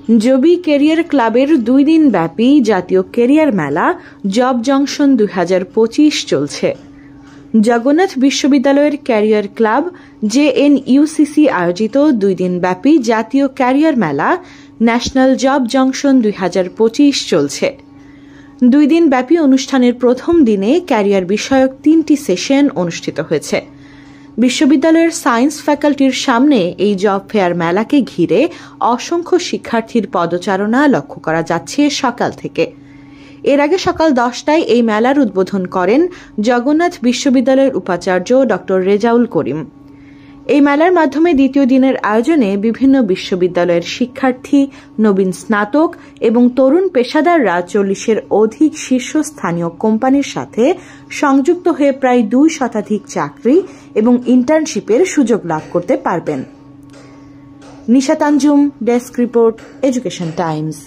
জবি career ক্লাবের 2 দিন ব্যাপী জাতীয় ক্যারিয়ার মেলা জব জংশন 2025 চলছে। জগন্নাথ বিশ্ববিদ্যালয়ের ক্যারিয়ার ক্লাব JNUCC আয়োজিত 2 দিন ব্যাপী জাতীয় ক্যারিয়ার মেলা ন্যাশনাল জব জংশন 2025 চলছে। 2 দিন ব্যাপী অনুষ্ঠানের প্রথম দিনে ক্যারিয়ার বিষয়ক 3টি সেশন অনুষ্ঠিত হয়েছে। বিশ্ববিদ্যালয়ের সায়েন্স ফ্যাকাল্টির সামনে এই জব ফেয়ার মেলাকে ঘিরে অসংখ্য শিক্ষার্থীর পদচারণা লক্ষ্য করা যাচ্ছে সকাল থেকে। এর আগে সকাল 10টায় এই মেলার উদ্বোধন করেন জগন্নাথ বিশ্ববিদ্যালয়ের উপাচার্য ডক্টর রেজাউল করিম। এই মেলার মাধ্যমে দ্বিতীয় দিনের আয়োজনে বিভিন্ন বিশ্ববিদ্যালয়ের শিক্ষার্থী, নবীন স্নাতক এবং তরুণ পেশাদাররা 40-এর অধিক শীর্ষস্থানীয় কোম্পানির সাথে সংযুক্ত হয়ে প্রায় 2 শতাধিক চাকরি এবং ইন্টার্নশিপের সুযোগ লাভ করতে পারবেন। Nisha Tanjum, desk report, education Times.